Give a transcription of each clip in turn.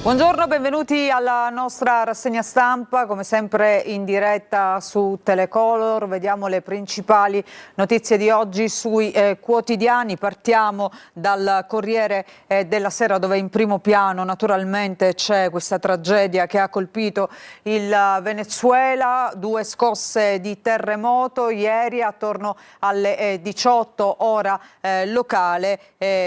Buongiorno, benvenuti alla nostra rassegna stampa, come sempre in diretta su Telecolor. Vediamo le principali notizie di oggi sui quotidiani. Partiamo dal Corriere della Sera, dove in primo piano naturalmente c'è questa tragedia che ha colpito il Venezuela. 2 scosse di terremoto ieri attorno alle 18 ora locale.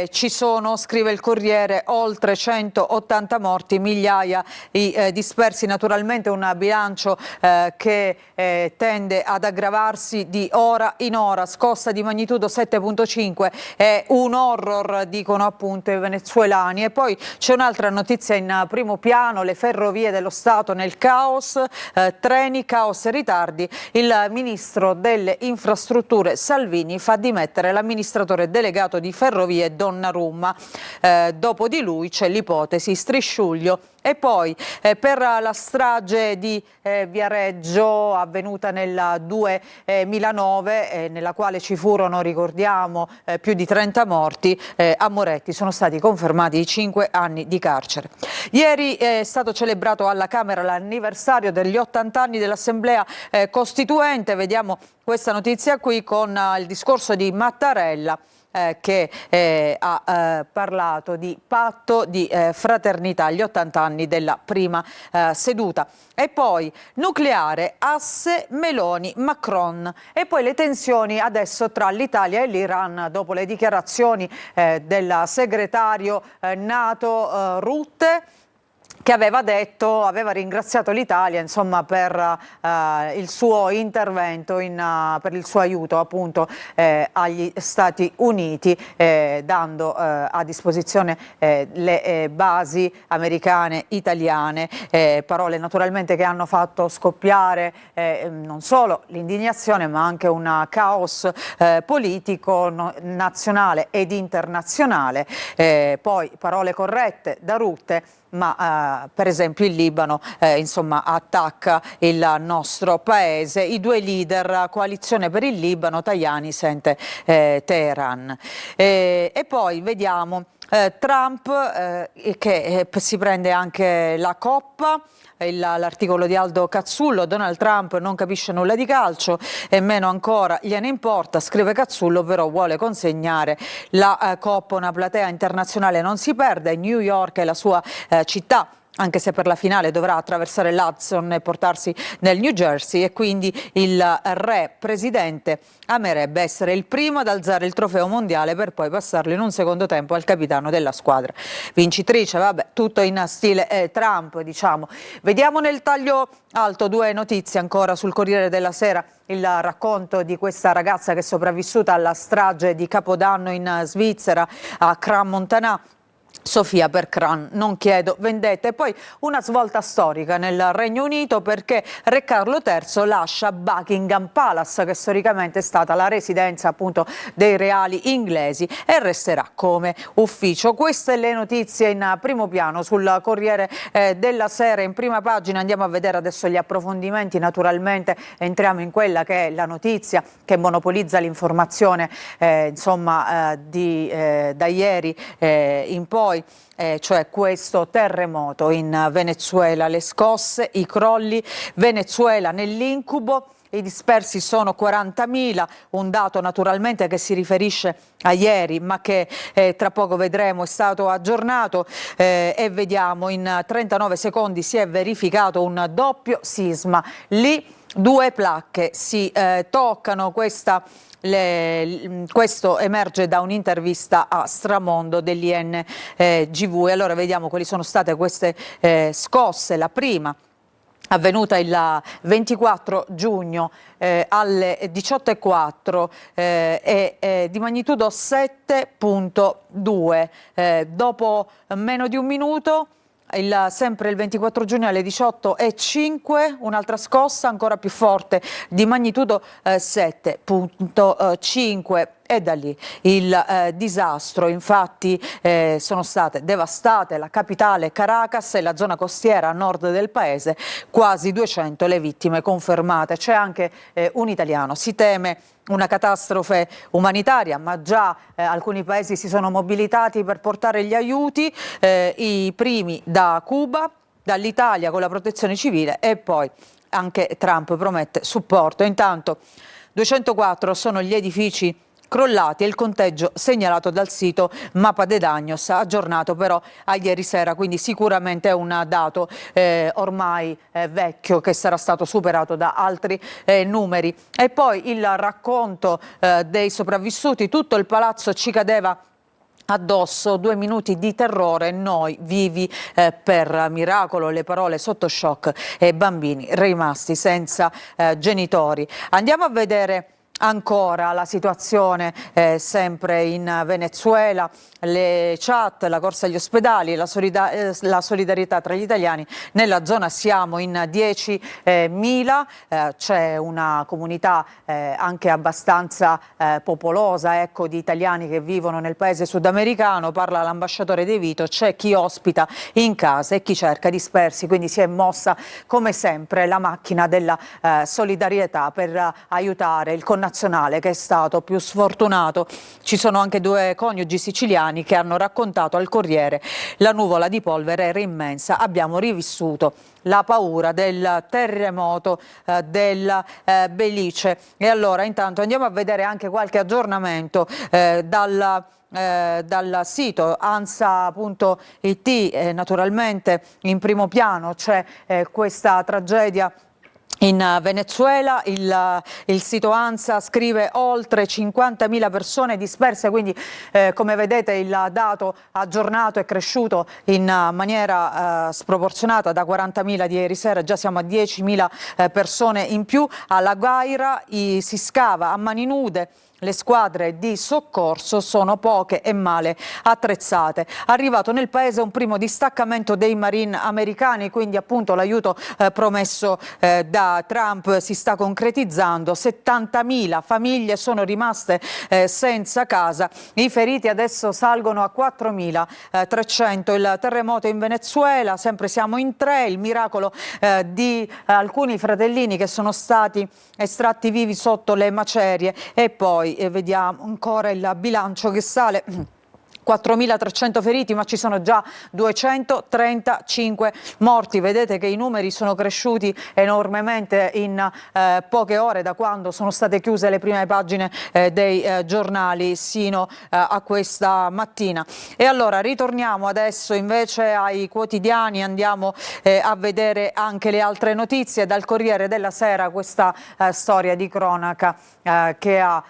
Ci sono, scrive il Corriere, oltre 180 morti, migliaia i dispersi, naturalmente un bilancio che tende ad aggravarsi di ora in ora. Scossa di magnitudo 7.5 è un horror, dicono appunto i venezuelani. E poi c'è un'altra notizia in primo piano: le ferrovie dello Stato nel caos, treni, caos e ritardi. Il ministro delle infrastrutture Salvini fa dimettere l'amministratore delegato di Ferrovie Donnarumma. Dopo di lui c'è l'ipotesi Strisciuglio. E poi per la strage di Viareggio, avvenuta nel 2009, nella quale ci furono, ricordiamo, più di 30 morti, a Moretti sono stati confermati i 5 anni di carcere. Ieri è stato celebrato alla Camera l'anniversario degli 80 anni dell'Assemblea Costituente. Vediamo questa notizia qui con il discorso di Mattarella, che ha parlato di patto di fraternità, gli 80 anni della prima seduta. E poi nucleare, asse Meloni-Macron. E poi le tensioni adesso tra l'Italia e l'Iran dopo le dichiarazioni del segretario NATO Rutte, che aveva ringraziato l'Italia, insomma, per il suo intervento, per il suo aiuto appunto agli Stati Uniti, dando a disposizione le basi americane, italiane. Parole naturalmente che hanno fatto scoppiare non solo l'indignazione, ma anche un caos politico nazionale ed internazionale. Poi parole corrette da Rutte, ma per esempio il Libano insomma attacca il nostro paese. I 2 leader, coalizione per il Libano, Tajani sente Teheran. E poi vediamo Trump che si prende anche la coppa. L'articolo di Aldo Cazzullo: Donald Trump non capisce nulla di calcio e meno ancora gliene importa, scrive Cazzullo, però vuole consegnare la coppa. Una platea internazionale non si perde, New York è la sua città, anche se per la finale dovrà attraversare l'Hudson e portarsi nel New Jersey, e quindi il re presidente amerebbe essere il primo ad alzare il trofeo mondiale per poi passarlo in un secondo tempo al capitano della squadra vincitrice. Vabbè, tutto in stile Trump, diciamo. Vediamo nel taglio alto 2 notizie ancora sul Corriere della Sera. Il racconto di questa ragazza che è sopravvissuta alla strage di Capodanno in Svizzera, a Crans-Montana. Sofia per Kran, non chiedo vendette. E poi una svolta storica nel Regno Unito, perché Re Carlo III lascia Buckingham Palace, che storicamente è stata la residenza appunto dei reali inglesi, e resterà come ufficio. Queste le notizie in primo piano sul Corriere della Sera. In prima pagina andiamo a vedere adesso gli approfondimenti. Naturalmente entriamo in quella che è la notizia che monopolizza l'informazione insomma da ieri in poi. Cioè questo terremoto in Venezuela, le scosse, i crolli, Venezuela nell'incubo. I dispersi sono 40.000, un dato naturalmente che si riferisce a ieri, ma che tra poco vedremo è stato aggiornato, e vediamo in 39 secondi si è verificato un doppio sisma. Lì 2 placche si toccano. Questo emerge da un'intervista a Stramondo dell'INGV. E allora vediamo quali sono state queste scosse. La prima, avvenuta il 24 giugno alle 18:04, di magnitudo 7.2. Dopo meno di un minuto, sempre il 24 giugno alle 18:05, un'altra scossa ancora più forte di magnitudo 7.5. e da lì il disastro. Infatti sono state devastate la capitale Caracas e la zona costiera a nord del paese, quasi 200 le vittime confermate. C'è anche un italiano. Si teme una catastrofe umanitaria, ma già alcuni paesi si sono mobilitati per portare gli aiuti, i primi da Cuba, dall'Italia con la protezione civile, e poi anche Trump promette supporto. Intanto 204 sono gli edifici crollati e il conteggio segnalato dal sito Mappa de Daños, aggiornato però a ieri sera, quindi sicuramente è un dato ormai vecchio, che sarà stato superato da altri numeri. E poi il racconto dei sopravvissuti: tutto il palazzo ci cadeva addosso, 2 minuti di terrore, noi vivi per miracolo, le parole sotto shock, e bambini rimasti senza genitori. Andiamo a vedere ancora la situazione sempre in Venezuela, le chat, la corsa agli ospedali, la solidarietà tra gli italiani. Nella zona siamo in 10.000, c'è una comunità anche abbastanza popolosa, ecco, di italiani che vivono nel paese sudamericano. Parla l'ambasciatore De Vito: c'è chi ospita in casa e chi cerca dispersi, quindi si è mossa come sempre la macchina della solidarietà per aiutare il connazionale che è stato più sfortunato. Ci sono anche 2 coniugi siciliani che hanno raccontato al Corriere: la nuvola di polvere era immensa, abbiamo rivissuto la paura del terremoto del Belice. E allora intanto andiamo a vedere anche qualche aggiornamento dal sito ansa.it. Naturalmente in primo piano c'è questa tragedia in Venezuela. Il sito ANSA scrive oltre 50.000 persone disperse, quindi come vedete il dato aggiornato è cresciuto in maniera sproporzionata, da 40.000 di ieri sera già siamo a 10.000 persone in più. Alla Guaira si scava a mani nude, le squadre di soccorso sono poche e male attrezzate. Arrivato nel paese un primo distaccamento dei Marine americani, quindi appunto l'aiuto promesso da Trump si sta concretizzando. 70.000 famiglie sono rimaste senza casa, i feriti adesso salgono a 4.300. Il terremoto in Venezuela, sempre siamo in 3, il miracolo di alcuni fratellini che sono stati estratti vivi sotto le macerie. E poi vediamo ancora il bilancio che sale. 4.300 feriti, ma ci sono già 235 morti. Vedete che i numeri sono cresciuti enormemente in poche ore, da quando sono state chiuse le prime pagine dei giornali sino a questa mattina. E allora ritorniamo adesso invece ai quotidiani, andiamo a vedere anche le altre notizie. Dal Corriere della Sera questa storia di cronaca che ha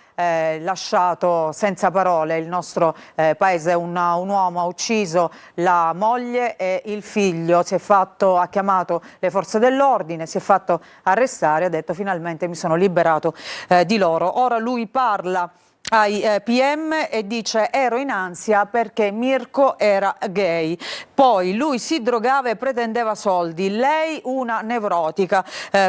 lasciato senza parole il nostro paese. Un uomo ha ucciso la moglie e il figlio, ha chiamato le forze dell'ordine, si è fatto arrestare, ha detto: finalmente mi sono liberato di loro. Ora lui parla ai PM e dice: ero in ansia perché Mirko era gay. Poi lui si drogava e pretendeva soldi, lei una nevrotica.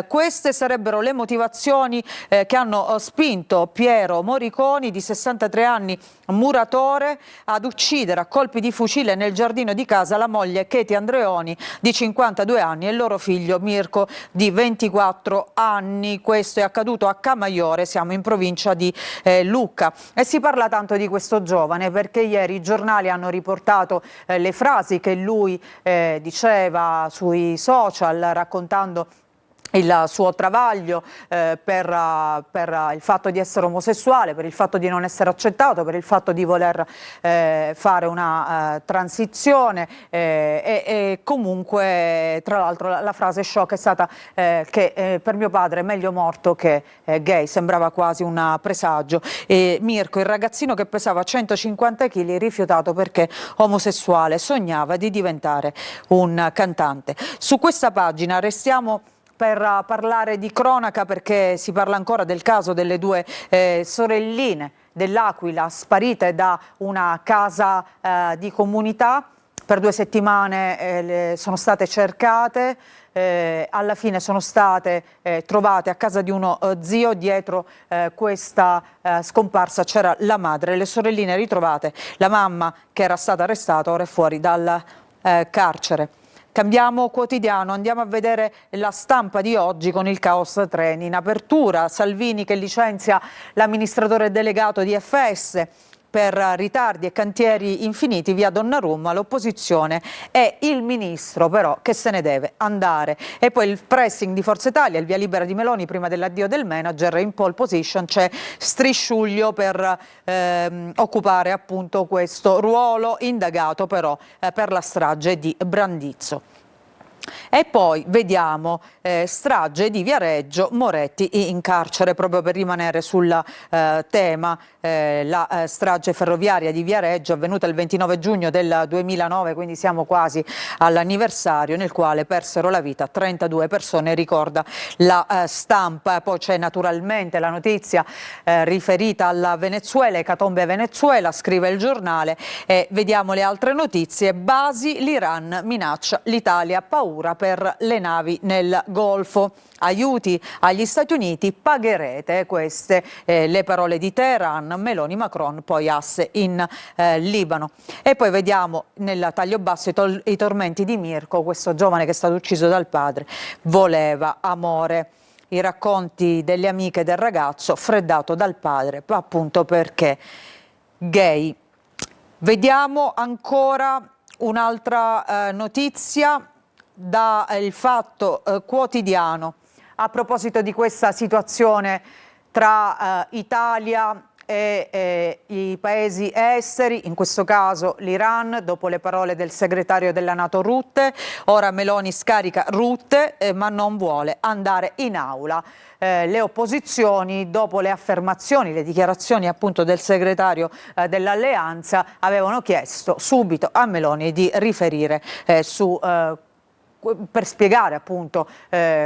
Queste sarebbero le motivazioni che hanno spinto Piero Moriconi, di 63 anni, muratore, ad uccidere a colpi di fucile nel giardino di casa la moglie Katie Andreoni, di 52 anni, e il loro figlio Mirko, di 24 anni. Questo è accaduto a Camaiore, siamo in provincia di Lucca. E si parla tanto di questo giovane perché ieri i giornali hanno riportato le frasi che lui diceva sui social, raccontando il suo travaglio per il fatto di essere omosessuale, per il fatto di non essere accettato, per il fatto di voler fare una transizione, e comunque, tra l'altro, la frase shock è stata che per mio padre è meglio morto che gay. Sembrava quasi un presagio. E Mirko, il ragazzino che pesava 150 kg, rifiutato perché omosessuale, sognava di diventare un cantante. Su questa pagina restiamo per parlare di cronaca, perché si parla ancora del caso delle 2 sorelline dell'Aquila sparite da una casa di comunità. Per 2 settimane sono state cercate, alla fine sono state trovate a casa di uno zio. Dietro questa scomparsa c'era la madre, le sorelline ritrovate, la mamma che era stata arrestata ora è fuori dal carcere. Cambiamo quotidiano, andiamo a vedere la stampa di oggi con il caos treni. In apertura Salvini che licenzia l'amministratore delegato di FS per ritardi e cantieri infiniti via Donnarumma, l'opposizione e il ministro però che se ne deve andare. E poi il pressing di Forza Italia, il via libera di Meloni prima dell'addio del manager, in pole position c'è Strisciuglio per occupare appunto questo ruolo, indagato però per la strage di Brandizzo. E poi vediamo strage di Viareggio, Moretti in carcere, proprio per rimanere sul tema. La strage ferroviaria di Viareggio avvenuta il 29 giugno del 2009, quindi siamo quasi all'anniversario, nel quale persero la vita 32 persone, ricorda la stampa. Poi c'è naturalmente la notizia riferita alla Venezuela, ecatombe Venezuela, scrive il giornale, e vediamo le altre notizie. Basi, l'Iran minaccia l'Italia, paura per le navi nel Golfo. Aiuti agli Stati Uniti, pagherete, queste le parole di Teheran. Meloni, Macron, poi asse in Libano. E poi vediamo nel taglio basso i tormenti di Mirko, questo giovane che è stato ucciso dal padre, voleva amore. I racconti delle amiche del ragazzo, freddato dal padre appunto perché gay. Vediamo ancora un'altra notizia da Il Fatto Quotidiano a proposito di questa situazione tra Italia e i paesi esteri, in questo caso l'Iran, dopo le parole del segretario della NATO Rutte. Ora Meloni scarica Rutte ma non vuole andare in aula. Le opposizioni, dopo le affermazioni, le dichiarazioni appunto del segretario dell'Alleanza, avevano chiesto subito a Meloni di riferire per spiegare appunto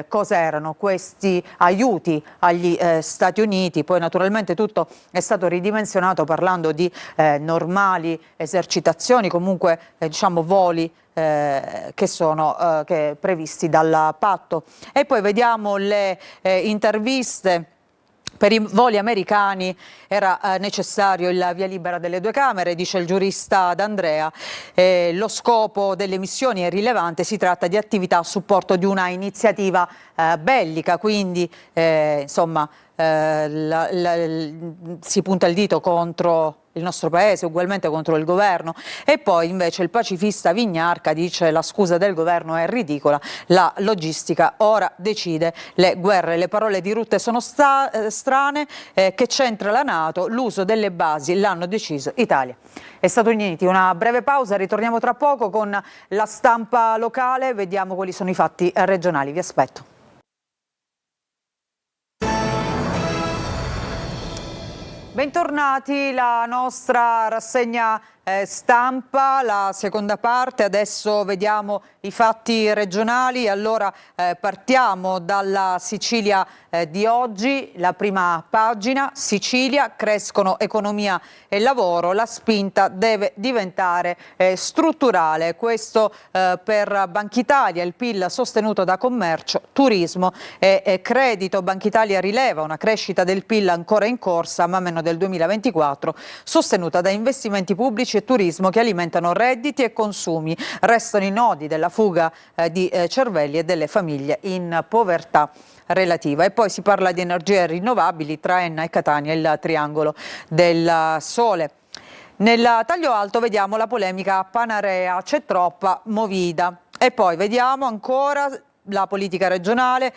cosa erano questi aiuti agli Stati Uniti. Poi naturalmente tutto è stato ridimensionato parlando di normali esercitazioni, comunque diciamo voli che sono previsti dal patto. E poi vediamo le interviste. Per i voli americani era necessario il via libera delle due Camere, dice il giurista D'Andrea. Lo scopo delle missioni è rilevante, si tratta di attività a supporto di una iniziativa bellica, quindi insomma si punta il dito contro il nostro paese, ugualmente contro il governo. E poi invece il pacifista Vignarca dice: la scusa del governo è ridicola, la logistica ora decide le guerre. Le parole di Rutte sono strane, che c'entra la NATO, l'uso delle basi l'hanno deciso Italia e Stati Uniti. Una breve pausa, ritorniamo tra poco con la stampa locale, vediamo quali sono i fatti regionali, vi aspetto. Bentornati, la nostra rassegna stampa, la seconda parte. Adesso vediamo i fatti regionali. Allora partiamo dalla Sicilia di oggi, la prima pagina. Sicilia, crescono economia e lavoro, la spinta deve diventare strutturale. Questo per Banca Italia, il PIL sostenuto da commercio, turismo e credito. Banca Italia rileva una crescita del PIL ancora in corsa, ma meno del 2024, sostenuta da investimenti pubblici e turismo che alimentano redditi e consumi. Restano i nodi della fuga di cervelli e delle famiglie in povertà relativa. E poi si parla di energie rinnovabili tra Enna e Catania, il triangolo del sole. Nel taglio alto vediamo la polemica Panarea, c'è troppa movida. E poi vediamo ancora la politica regionale.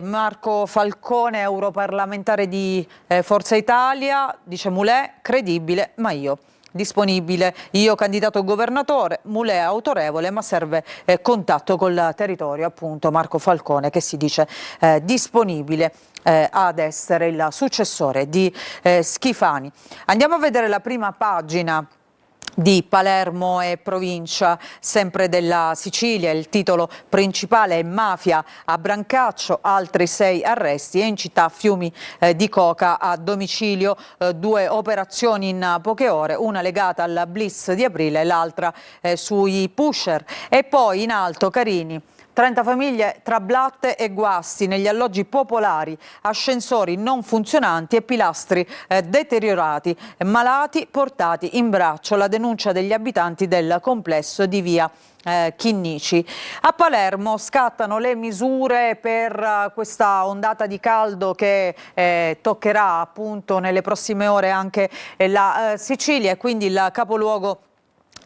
Marco Falcone, europarlamentare di Forza Italia, dice Mulè, credibile, ma io disponibile. Io candidato governatore, Mulè autorevole, ma serve contatto col territorio, appunto Marco Falcone che si dice disponibile ad essere il successore di Schifani. Andiamo a vedere la prima pagina di Palermo e provincia, sempre della Sicilia. Il titolo principale è Mafia a Brancaccio, altri 6 arresti, e in città fiumi di coca a domicilio, 2 operazioni in poche ore, una legata al blitz di aprile e l'altra sui pusher. E poi in alto Carini, 30 famiglie tra blatte e guasti negli alloggi popolari, ascensori non funzionanti e pilastri deteriorati, malati portati in braccio. La denuncia degli abitanti del complesso di via Chinnici. A Palermo scattano le misure per questa ondata di caldo che toccherà appunto nelle prossime ore anche la Sicilia, e quindi il capoluogo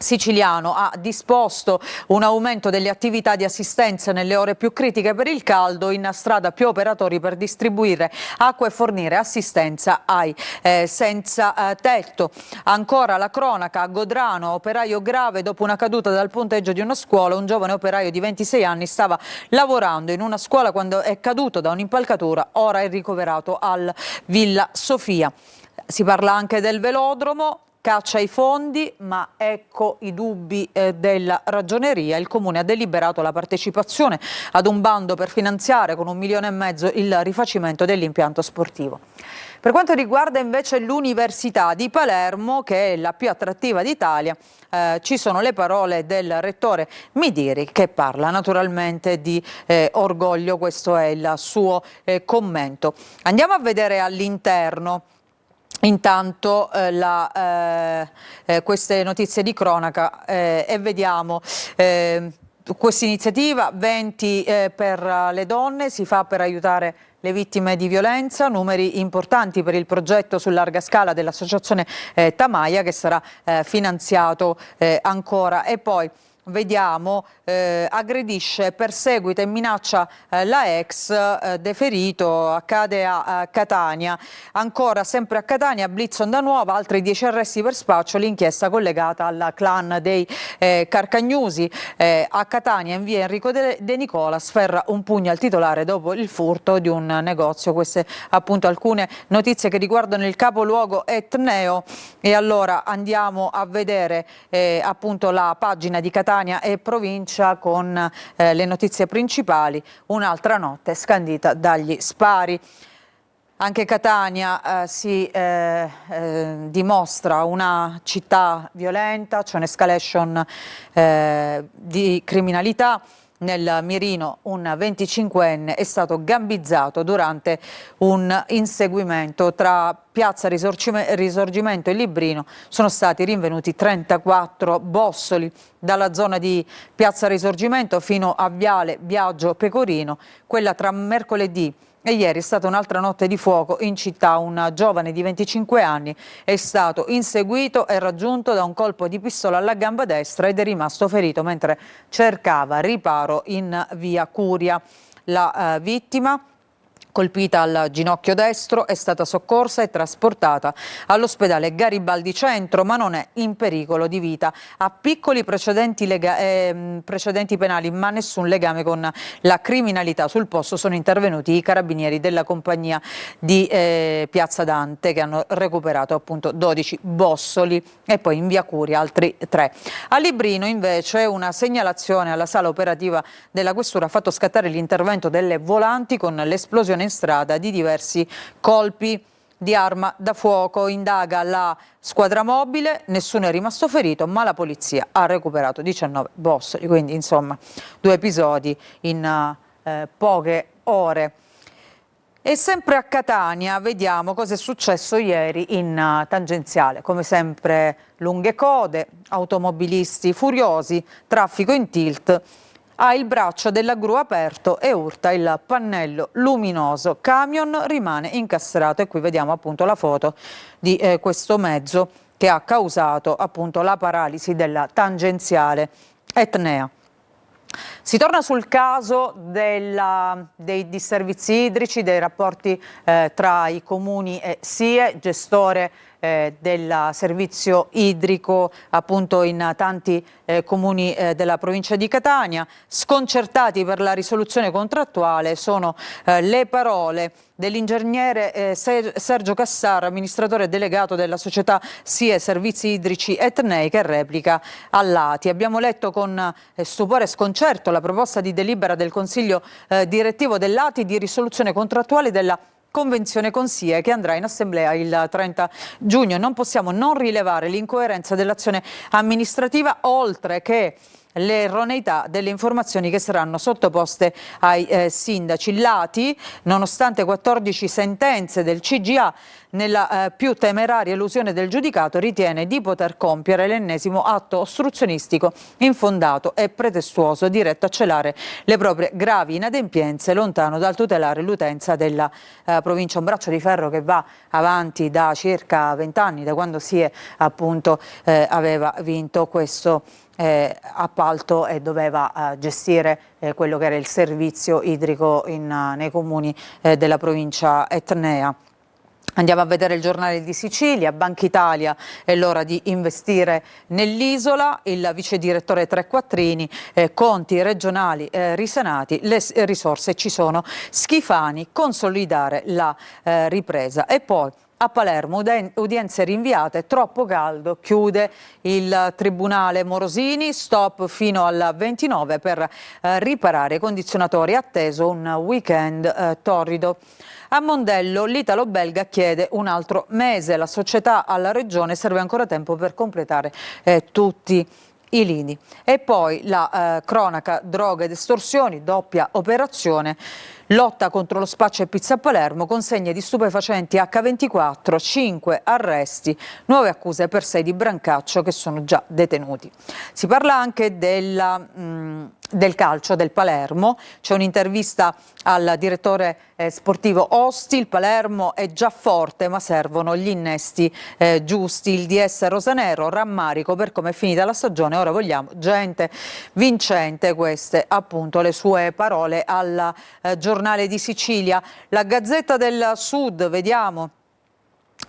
siciliano ha disposto un aumento delle attività di assistenza nelle ore più critiche per il caldo, in strada più operatori per distribuire acqua e fornire assistenza ai senza tetto. Ancora la cronaca: a Godrano, operaio grave dopo una caduta dal punteggio di una scuola. Un giovane operaio di 26 anni stava lavorando in una scuola quando è caduto da un'impalcatura, ora è ricoverato al Villa Sofia. Si parla anche del velodromo. Caccia ai fondi, ma ecco i dubbi della Ragioneria. Il Comune ha deliberato la partecipazione ad un bando per finanziare con 1,5 milioni il rifacimento dell'impianto sportivo. Per quanto riguarda invece l'Università di Palermo, che è la più attrattiva d'Italia, ci sono le parole del rettore Midiri, che parla naturalmente di orgoglio. Questo è il suo commento. Andiamo a vedere all'interno. Intanto queste notizie di cronaca e vediamo questa iniziativa 20 per le donne, si fa per aiutare le vittime di violenza, numeri importanti per il progetto su larga scala dell'associazione Tamaia, che sarà finanziato ancora. E poi vediamo, aggredisce, perseguita e minaccia la ex, deferito, accade a Catania. Ancora sempre a Catania, blitz Onda Nuova, altri 10 arresti per spaccio, l'inchiesta collegata al clan dei Carcagnusi. A Catania in via Enrico De Nicola sferra un pugno al titolare dopo il furto di un negozio. Queste appunto alcune notizie che riguardano il capoluogo etneo. E allora andiamo a vedere appunto la pagina di Catania e provincia con le notizie principali. Un'altra notte scandita dagli spari. Anche Catania si dimostra una città violenta, c'è un'escalation di criminalità. Nel mirino un 25enne è stato gambizzato durante un inseguimento tra Piazza Risorgimento e Librino. Sono stati rinvenuti 34 bossoli dalla zona di Piazza Risorgimento fino a Viale Biagio Pecorino. Quella tra mercoledì e ieri è stata un'altra notte di fuoco in città. Un giovane di 25 anni è stato inseguito e raggiunto da un colpo di pistola alla gamba destra ed è rimasto ferito mentre cercava riparo in via Curia. La vittima, colpita al ginocchio destro, è stata soccorsa e trasportata all'ospedale Garibaldi Centro, ma non è in pericolo di vita. Ha piccoli precedenti penali, ma nessun legame con la criminalità. Sul posto sono intervenuti i carabinieri della compagnia di Piazza Dante, che hanno recuperato appunto 12 bossoli, e poi in via Curia altri 3. A Librino invece una segnalazione alla sala operativa della questura ha fatto scattare l'intervento delle volanti con l'esplosione in strada di diversi colpi di arma da fuoco. Indaga la squadra mobile, nessuno è rimasto ferito, ma la polizia ha recuperato 19 bossoli. Quindi insomma 2 episodi in poche ore. E sempre a Catania vediamo cosa è successo ieri in tangenziale. Come sempre lunghe code, automobilisti furiosi, traffico in tilt. Ha il braccio della gru aperto e urta il pannello luminoso. Camion rimane incastrato, e qui vediamo appunto la foto di questo mezzo che ha causato appunto la paralisi della tangenziale etnea. Si torna sul caso dei disservizi idrici, dei rapporti tra i comuni e SIE, gestore del servizio idrico appunto in tanti comuni della provincia di Catania. Sconcertati per la risoluzione contrattuale sono le parole dell'ingegnere Sergio Cassar, amministratore delegato della società SIE Servizi Idrici Etnei, che replica all'ATI. Abbiamo letto con stupore e sconcerto la proposta di delibera del Consiglio direttivo dell'ATI di risoluzione contrattuale della convenzione con SIE, che andrà in assemblea il 30 giugno. Non possiamo non rilevare l'incoerenza dell'azione amministrativa, oltre che le erroneità delle informazioni che saranno sottoposte ai sindaci. Lati, nonostante 14 sentenze del CGA, nella più temeraria elusione del giudicato, ritiene di poter compiere l'ennesimo atto ostruzionistico infondato e pretestuoso diretto a celare le proprie gravi inadempienze lontano dal tutelare l'utenza della provincia. Un braccio di ferro che va avanti da circa 20 anni, da quando si è appunto aveva vinto questo appalto e doveva gestire quello che era il servizio idrico nei comuni della provincia etnea. Andiamo a vedere il giornale di Sicilia. Banca Italia, è l'ora di investire nell'isola. Il vice direttore Trequattrini, conti regionali risanati, le risorse ci sono. Schifani, consolidare la ripresa. E poi a Palermo, udienze rinviate, troppo caldo, chiude il Tribunale Morosini, stop fino al 29 per riparare i condizionatori, atteso un weekend torrido. A Mondello l'italo-belga chiede un altro mese, la società alla regione serve ancora tempo per completare tutti i lini. E poi la cronaca droga ed estorsioni, doppia operazione, lotta contro lo spaccio e pizza a Palermo, consegne di stupefacenti H24, 5 arresti, nuove accuse per 6 di Brancaccio che sono già detenuti. Si parla anche del calcio del Palermo, c'è un'intervista al direttore sportivo Osti. Il Palermo è già forte ma servono gli innesti giusti. Il DS rosanero, rammarico per come è finita la stagione, ora vogliamo gente vincente. Queste appunto le sue parole al giornale di Sicilia. La Gazzetta del Sud, vediamo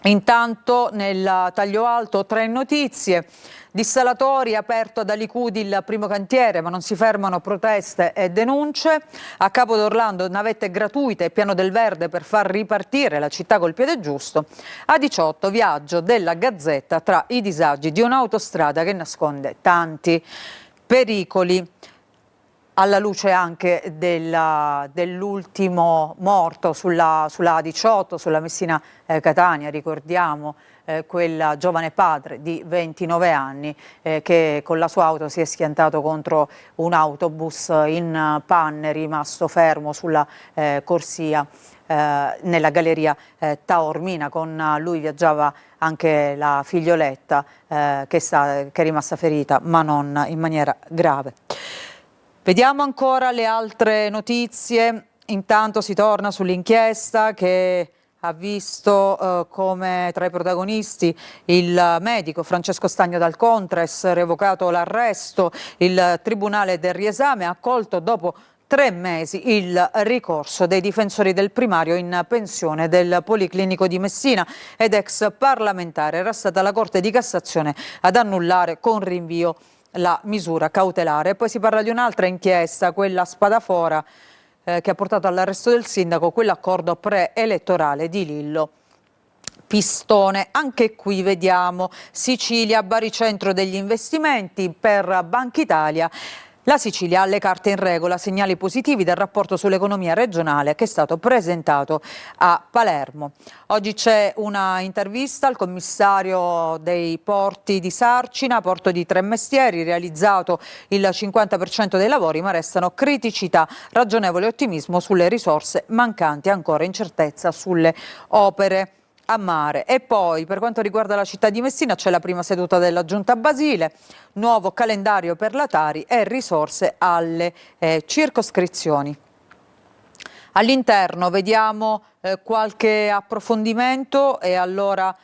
intanto nel taglio alto 3 notizie. Dissalatori, aperto da Liquidi il primo cantiere, ma non si fermano proteste e denunce. A Capo d'Orlando navette gratuite e piano del verde per far ripartire la città col piede giusto. A 18 viaggio della Gazzetta tra i disagi di un'autostrada che nasconde tanti pericoli. Alla luce anche dell'ultimo morto sulla A18, sulla Messina-Catania, ricordiamo quel giovane padre di 29 anni che con la sua auto si è schiantato contro un autobus in panne, rimasto fermo sulla corsia nella galleria Taormina. Con lui viaggiava anche la figlioletta che è rimasta ferita, ma non in maniera grave. Vediamo ancora le altre notizie. Intanto si torna sull'inchiesta che ha visto come tra i protagonisti il medico Francesco Stagno dal Contres, revocato l'arresto. Il Tribunale del riesame ha accolto dopo 3 mesi il ricorso dei difensori del primario in pensione del Policlinico di Messina ed ex parlamentare. Era stata la Corte di Cassazione ad annullare con rinvio la misura cautelare. Poi si parla di un'altra inchiesta, quella Spadafora, che ha portato all'arresto del sindaco, quell'accordo preelettorale di Lillo Pistone. Anche qui vediamo Sicilia, baricentro degli investimenti per Banca Italia. La Sicilia ha le carte in regola, segnali positivi dal rapporto sull'economia regionale che è stato presentato a Palermo. Oggi c'è una intervista al commissario dei porti di Sarcina, porto di Tremestieri, realizzato il 50% dei lavori, ma restano criticità, ragionevole ottimismo sulle risorse mancanti, ancora incertezza sulle opere a mare. E poi per quanto riguarda la città di Messina c'è la prima seduta della Giunta Basile, nuovo calendario per la Tari e risorse alle circoscrizioni. All'interno vediamo qualche approfondimento e allora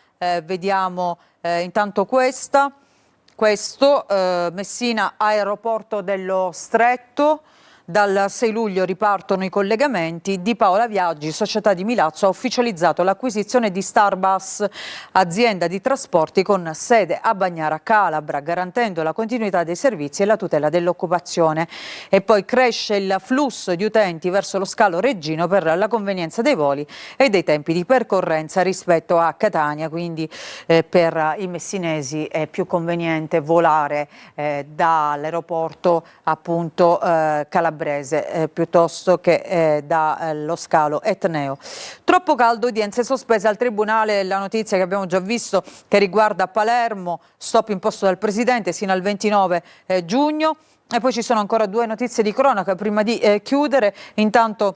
vediamo intanto questo Messina aeroporto dello Stretto. Dal 6 luglio ripartono i collegamenti. Di Paola Viaggi, società di Milazzo, ha ufficializzato l'acquisizione di Starbus, azienda di trasporti con sede a Bagnara Calabra, garantendo la continuità dei servizi e la tutela dell'occupazione. E poi cresce il flusso di utenti verso lo scalo Reggino per la convenienza dei voli e dei tempi di percorrenza rispetto a Catania, quindi per i messinesi è più conveniente volare dall'aeroporto appunto calabrese piuttosto che dallo scalo etneo. Troppo caldo, udienze sospese al Tribunale, la notizia che abbiamo già visto che riguarda Palermo, stop imposto dal Presidente sino al 29 giugno. E poi ci sono ancora due notizie di cronaca prima di chiudere. Intanto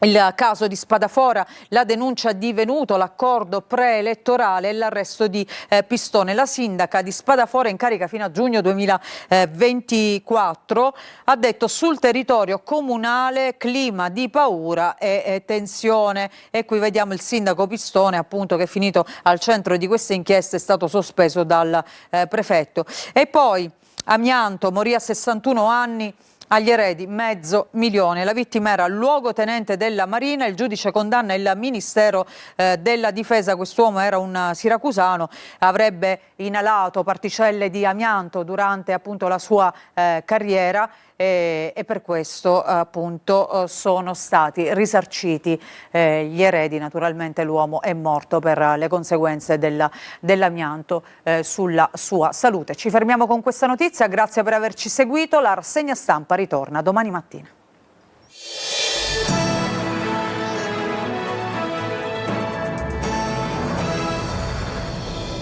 il caso di Spadafora, la denuncia di Venuto, l'accordo preelettorale e l'arresto di Pistone. La sindaca di Spadafora, in carica fino a giugno 2024, ha detto: sul territorio comunale clima di paura e tensione. E qui vediamo il sindaco Pistone, appunto, che è finito al centro di queste inchieste, è stato sospeso dal prefetto. E poi amianto, morì a 61 anni. Agli eredi $500.000. La vittima era luogotenente della Marina, il giudice condanna il Ministero della Difesa. Quest'uomo era un siracusano, avrebbe inalato particelle di amianto durante appunto la sua carriera e per questo appunto sono stati risarciti gli eredi. Naturalmente l'uomo è morto per le conseguenze dell'amianto sulla sua salute. Ci fermiamo con questa notizia, grazie per averci seguito, la rassegna stampa ritorna domani mattina.